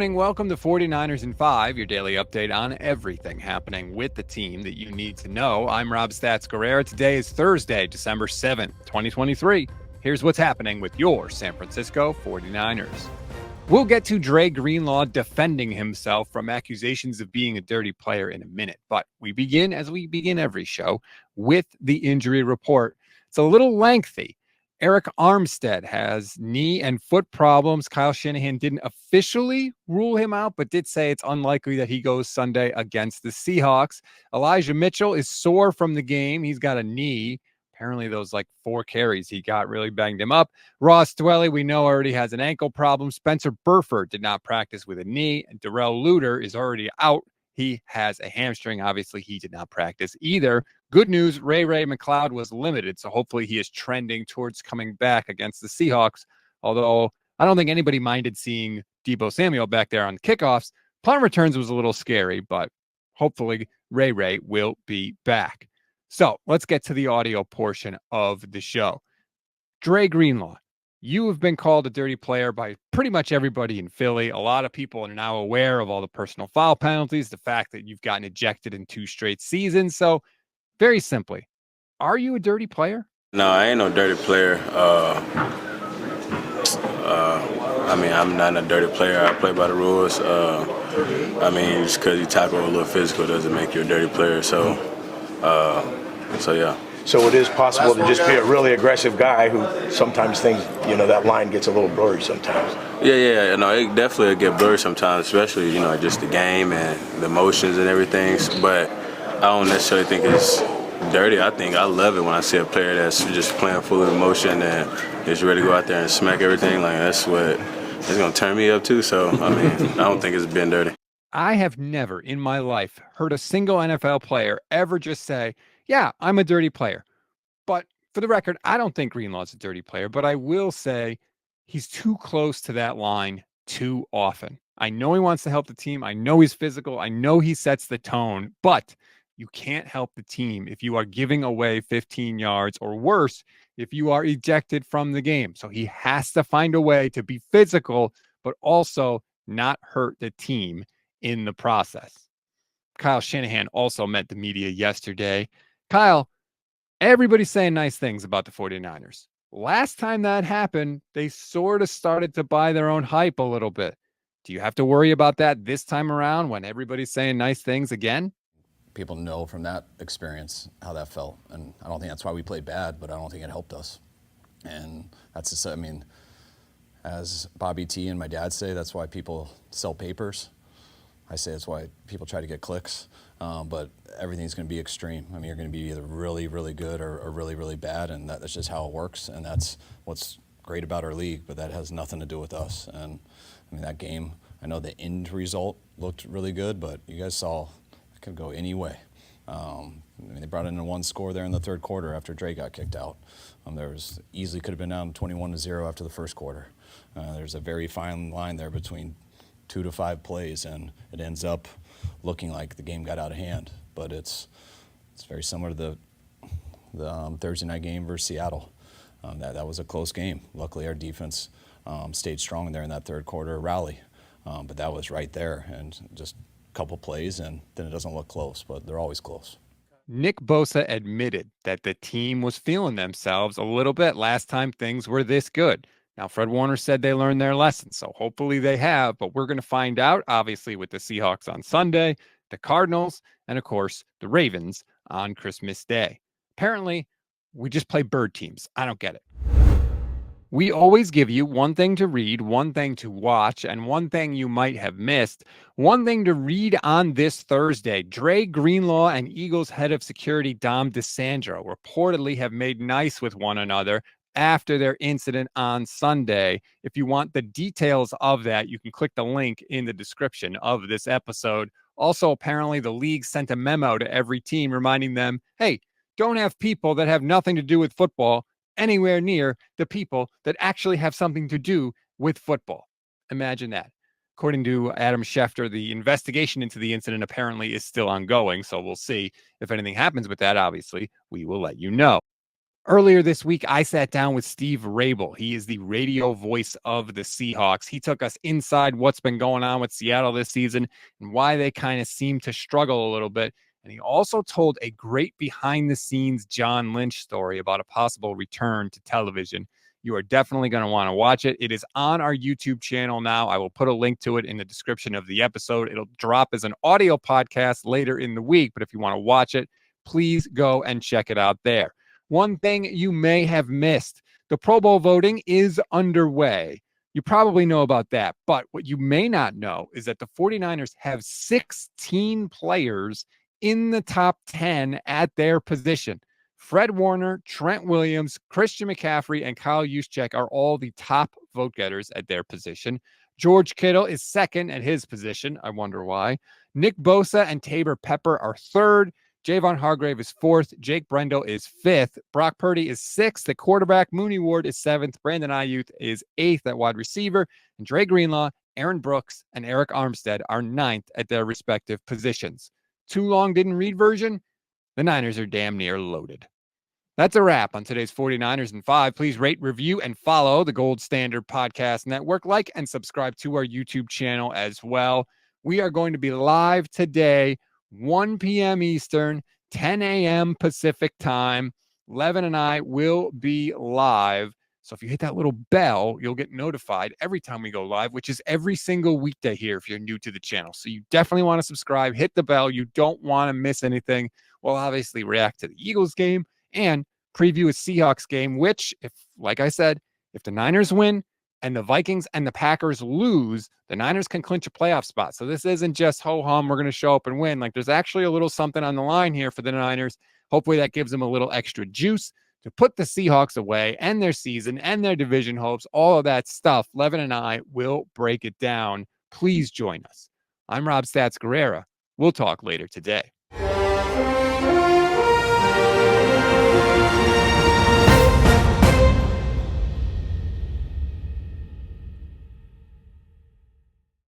morning. Welcome to 49ers in 5, your daily update on everything happening with the team that you need to know. I'm Rob Stats Guerrera. Today is Thursday, December 7th, 2023. Here's what's happening with your San Francisco 49ers. We'll get to Dre Greenlaw defending himself from accusations of being a dirty player in a minute, but we begin, as we begin every show, with the injury report. It's a little lengthy. Eric Armstead has knee and foot problems. Kyle Shanahan didn't officially rule him out, but did say it's unlikely that he goes Sunday against the Seahawks. Elijah Mitchell is sore from the game. He's got a knee. Apparently those 4 carries he got really banged him up. Ross Dwelly, we know, already has an ankle problem. Spencer Burford did not practice with a knee. And Darrell Luter is already out. He has a hamstring. Obviously, he did not practice either. Good news, Ray McLeod was limited, so hopefully he is trending towards coming back against the Seahawks, although I don't think anybody minded seeing Deebo Samuel back there on the kickoffs. Punt returns was a little scary, but hopefully Ray will be back. So let's get to the audio portion of the show. Dre Greenlaw, you have been called a dirty player by pretty much everybody in Philly. A lot of people are now aware of all the personal foul penalties, the fact that you've gotten ejected in 2 straight seasons. So very simply, are you a dirty player? No, I ain't no dirty player. I'm not a dirty player. I play by the rules. Just because you tackle a little physical doesn't make you a dirty player. So yeah. So it is possible to just be a really aggressive guy who sometimes thinks, that line gets a little blurry sometimes. Yeah. No, it definitely get blurry sometimes, especially, just the game and the emotions and everything. But I don't necessarily think it's dirty. I love it when I see a player that's just playing full of emotion and is ready to go out there and smack everything. That's what it's going to turn me up to. So, I don't think it's been dirty. I have never in my life heard a single NFL player ever just say, yeah, I'm a dirty player. But for the record, I don't think Greenlaw's a dirty player, but I will say he's too close to that line too often. I know he wants to help the team. I know he's physical. I know he sets the tone, but you can't help the team if you are giving away 15 yards or worse, if you are ejected from the game. So he has to find a way to be physical, but also not hurt the team in the process. Kyle Shanahan also met the media yesterday. Kyle, everybody's saying nice things about the 49ers. Last time that happened, they sort of started to buy their own hype a little bit. Do you have to worry about that this time around when everybody's saying nice things again? People know from that experience how that felt. And I don't think that's why we played bad, but I don't think it helped us. And that's just, as Bobby T and my dad say, that's why people sell papers. I say it's why people try to get clicks. But everything's going to be extreme. You're going to be either really, really good or really, really bad. And that's just how it works. And that's what's great about our league, but that has nothing to do with us. And that game, I know the end result looked really good, but you guys saw it could go any way. They brought in a 1 score there in the third quarter after Dre got kicked out. There was easily could have been down 21-0 after the first quarter. There's a very fine line there between 2 to 5 plays, and it ends up looking like the game got out of hand. But it's very similar to the Thursday night game versus Seattle. That was a close game. Luckily, our defense stayed strong there in that third quarter rally. But that was right there, and just a couple plays, and then it doesn't look close, but they're always close. Nick Bosa admitted that the team was feeling themselves a little bit last time things were this good. Now, Fred Warner said they learned their lesson, so hopefully they have, but we're going to find out, obviously, with the Seahawks on Sunday, the Cardinals, and, of course, the Ravens on Christmas Day. Apparently, we just play bird teams. I don't get it. We always give you one thing to read, one thing to watch, and one thing you might have missed. One thing to read on this Thursday. Dre Greenlaw and Eagles head of security Dom DeSandro reportedly have made nice with one another after their incident on Sunday. If you want the details of that, you can click the link in the description of this episode. Also, apparently, the league sent a memo to every team reminding them, hey, don't have people that have nothing to do with football anywhere near the people that actually have something to do with football. Imagine that. According to Adam Schefter, the investigation into the incident apparently is still ongoing, so we'll see if anything happens with that. Obviously, we will let you know. Earlier this week, I sat down with Steve Rabel. He is the radio voice of the Seahawks. He took us inside what's been going on with Seattle this season and why they kind of seem to struggle a little bit. And he also told a great behind-the-scenes John Lynch story about a possible return to television. You are definitely going to want to watch it. It is on our YouTube channel now. I will put a link to it in the description of the episode. It'll drop as an audio podcast later in the week, but if you want to watch it, please go and check it out there. One thing you may have missed, the Pro Bowl voting is underway. You probably know about that, but what you may not know is that the 49ers have 16 players in the top 10 at their position. Fred Warner, Trent Williams, Christian McCaffrey, and Kyle Juszczyk are all the top vote getters at their position. George Kittle is second at his position. I wonder why. Nick Bosa and Tabor Pepper are third. Javon Hargrave is fourth. Jake Brendel is fifth. Brock Purdy is sixth at quarterback. Mooney Ward is seventh. Brandon Ayuk is eighth at wide receiver. And Dre Greenlaw, Aaron Brooks, and Eric Armstead are ninth at their respective positions. Too long didn't read version? The Niners are damn near loaded. That's a wrap on today's 49ers in 5. Please rate, review, and follow the Gold Standard Podcast Network. Like and subscribe to our YouTube channel as well. We are going to be live today, 1 p.m. Eastern, 10 a.m. Pacific time. Levin and I will be live. So if you hit that little bell, you'll get notified every time we go live, which is every single weekday here if you're new to the channel. So you definitely want to subscribe, hit the bell. You don't want to miss anything. We'll obviously react to the Eagles game and preview a Seahawks game, which, if, like I said, if the Niners win and the Vikings and the Packers lose, the Niners can clinch a playoff spot. So this isn't just ho-hum, we're going to show up and win. Like, there's actually a little something on the line here for the Niners. Hopefully that gives them a little extra juice to put the Seahawks away and their season and their division hopes, all of that stuff. Levin and I will break it down. Please join us. I'm Rob Stats Guerrera. We'll talk later today.